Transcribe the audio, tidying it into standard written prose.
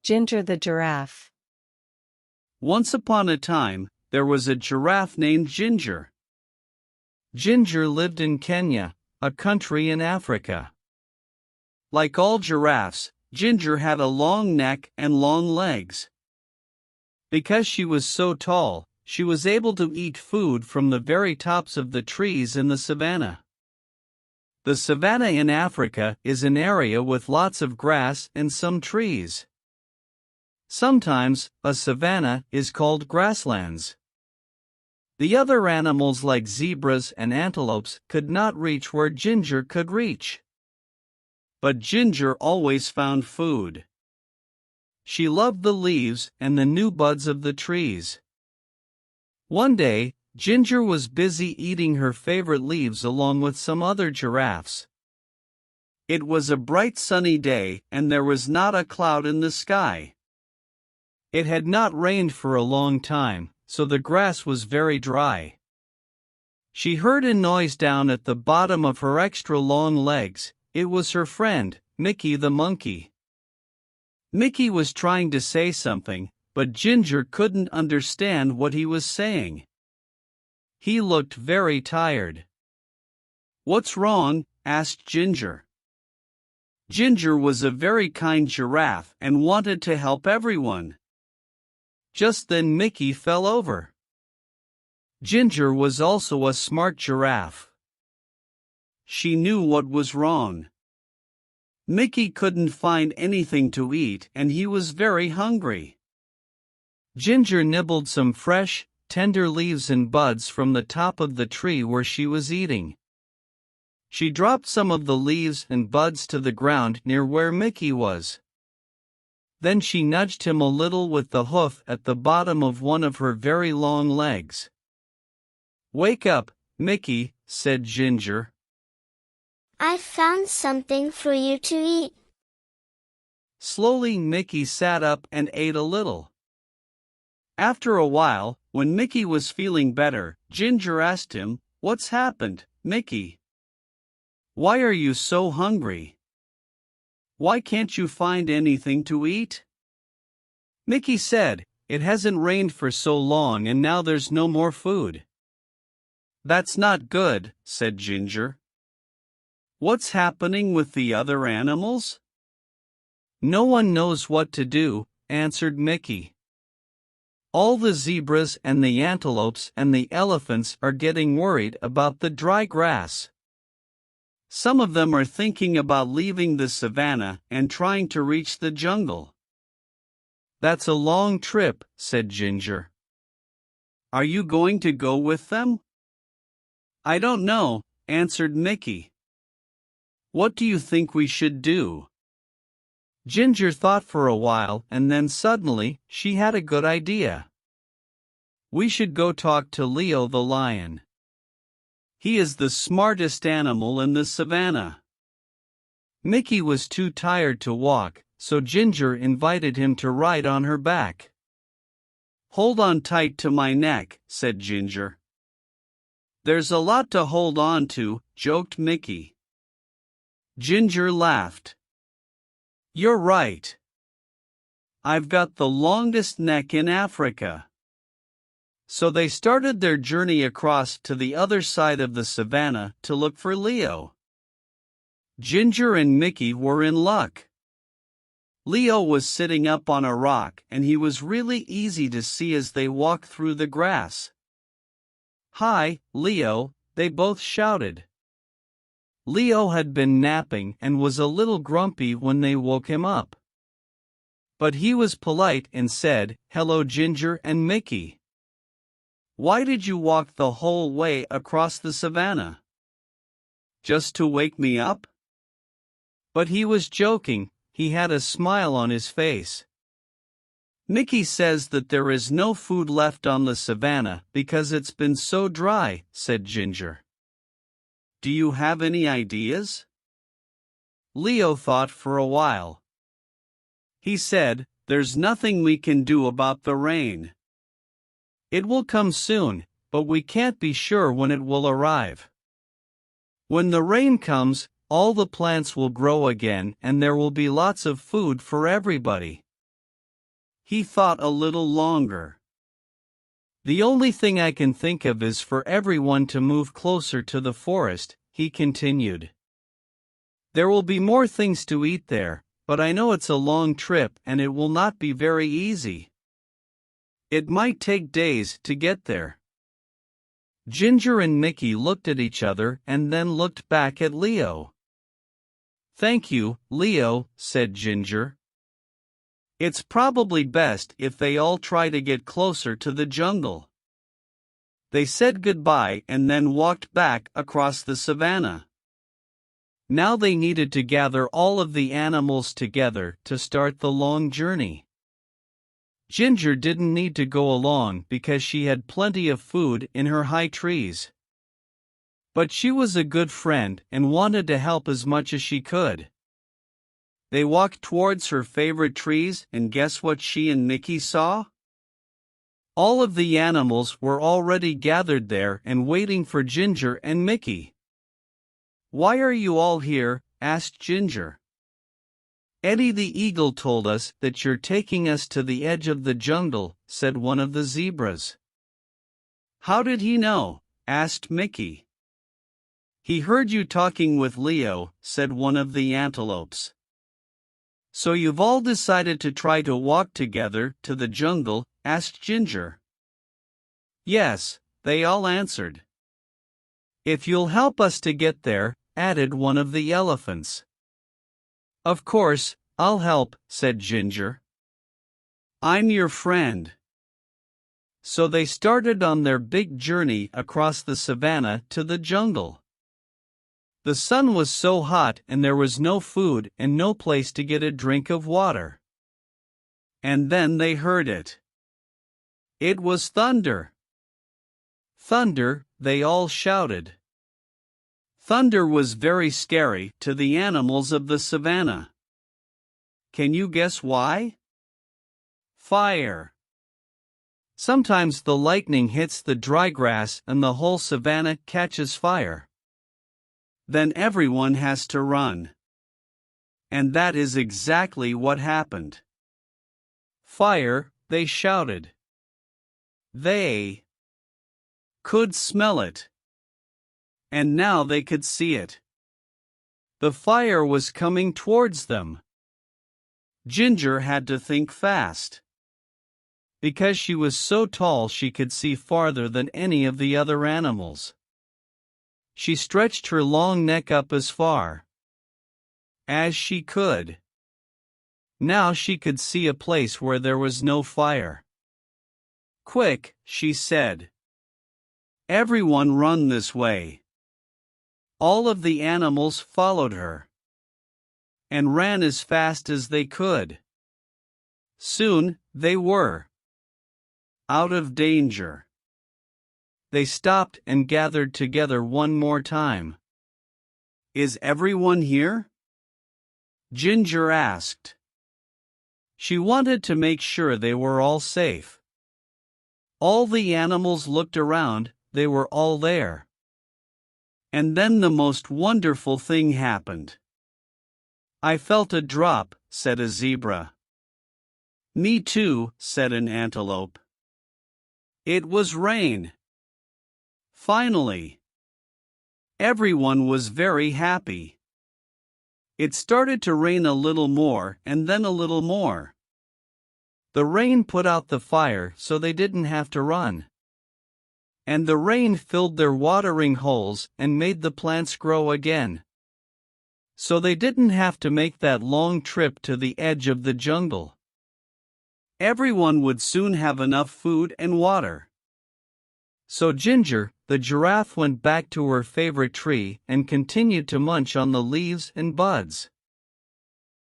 Ginger the giraffe. Once upon a time, there was a giraffe named Ginger. Ginger lived in Kenya, a country in Africa. Like all giraffes, Ginger had a long neck and long legs. Because she was so tall, she was able to eat food from the very tops of the trees in the savannah. The savannah in Africa is an area with lots of grass and some trees. Sometimes, a savannah is called grasslands. The other animals like zebras and antelopes could not reach where Ginger could reach. But Ginger always found food. She loved the leaves and the new buds of the trees. One day, Ginger was busy eating her favorite leaves along with some other giraffes. It was a bright sunny day and there was not a cloud in the sky. It had not rained for a long time, so the grass was very dry. She heard a noise down at the bottom of her extra long legs. It was her friend, Mickey the monkey. Mickey was trying to say something, but Ginger couldn't understand what he was saying. He looked very tired. "What's wrong?" asked Ginger. Ginger was a very kind giraffe and wanted to help everyone. Just then Mickey fell over. Ginger was also a smart giraffe. She knew what was wrong. Mickey couldn't find anything to eat and he was very hungry. Ginger nibbled some fresh, tender leaves and buds from the top of the tree where she was eating. She dropped some of the leaves and buds to the ground near where Mickey was. Then she nudged him a little with the hoof at the bottom of one of her very long legs. "Wake up, Mickey," said Ginger. "I found something for you to eat." Slowly Mickey sat up and ate a little. After a while, when Mickey was feeling better, Ginger asked him, "What's happened, Mickey? Why are you so hungry? Why can't you find anything to eat?" Mickey said, "It hasn't rained for so long and now there's no more food." "That's not good," said Ginger. "What's happening with the other animals?" "No one knows what to do," answered Mickey. "All the zebras and the antelopes and the elephants are getting worried about the dry grass. Some of them are thinking about leaving the savannah and trying to reach the jungle." "That's a long trip," said Ginger. "Are you going to go with them?" "I don't know," answered Mickey. "What do you think we should do?" Ginger thought for a while and then suddenly, she had a good idea. "We should go talk to Leo the lion. He is the smartest animal in the savannah." Mickey was too tired to walk, so Ginger invited him to ride on her back. "Hold on tight to my neck," said Ginger. "There's a lot to hold on to," joked Mickey. Ginger laughed. "You're right. I've got the longest neck in Africa." So they started their journey across to the other side of the savannah to look for Leo. Ginger and Mickey were in luck. Leo was sitting up on a rock and he was really easy to see as they walked through the grass. "Hi, Leo," they both shouted. Leo had been napping and was a little grumpy when they woke him up. But he was polite and said, "Hello Ginger and Mickey. Why did you walk the whole way across the savannah? Just to wake me up?" But he was joking, he had a smile on his face. "Mickey says that there is no food left on the savannah because it's been so dry," said Ginger. "Do you have any ideas?" Leo thought for a while. He said, "There's nothing we can do about the rain. It will come soon, but we can't be sure when it will arrive. When the rain comes, all the plants will grow again and there will be lots of food for everybody. He thought a little longer. The only thing I can think of is for everyone to move closer to the forest, he continued. There will be more things to eat there, but I know it's a long trip and it will not be very easy. It might take days to get there. Ginger and Mickey looked at each other and then looked back at Leo. Thank you, Leo, said Ginger. It's probably best if they all try to get closer to the jungle. They said goodbye and then walked back across the savannah. Now they needed to gather all of the animals together to start the long journey. Ginger didn't need to go along because she had plenty of food in her high trees. But she was a good friend and wanted to help as much as she could. They walked towards her favorite trees, and guess what she and Mickey saw? All of the animals were already gathered there and waiting for Ginger and Mickey. Why are you all here? Asked Ginger. Eddie the eagle told us that you're taking us to the edge of the jungle, said one of the zebras. How did he know? Asked Mickey. He heard you talking with Leo, said one of the antelopes. So you've all decided to try to walk together to the jungle? Asked Ginger. Yes, they all answered. If you'll help us to get there, added one of the elephants. Of course, I'll help, said Ginger. I'm your friend. So they started on their big journey across the savannah to the jungle. The sun was so hot and there was no food and no place to get a drink of water. And then they heard it. It was thunder. Thunder, they all shouted. Thunder was very scary to the animals of the savannah. Can you guess why? Fire. Sometimes the lightning hits the dry grass and the whole savannah catches fire. Then everyone has to run. And that is exactly what happened. Fire, they shouted. They could smell it. And now they could see it. The fire was coming towards them. Ginger had to think fast. Because she was so tall she could see farther than any of the other animals. She stretched her long neck up as far as she could. Now she could see a place where there was no fire. Quick, she said. Everyone run this way. All of the animals followed her and ran as fast as they could. Soon, they were out of danger. They stopped and gathered together one more time. Is everyone here? Ginger asked. She wanted to make sure they were all safe. All the animals looked around, they were all there. And then the most wonderful thing happened. I felt a drop, said a zebra. Me too, said an antelope. It was rain. Finally. Everyone was very happy. It started to rain a little more and then a little more. The rain put out the fire so they didn't have to run. And the rain filled their watering holes and made the plants grow again. So they didn't have to make that long trip to the edge of the jungle. Everyone would soon have enough food and water. So Ginger, the giraffe, went back to her favorite tree and continued to munch on the leaves and buds.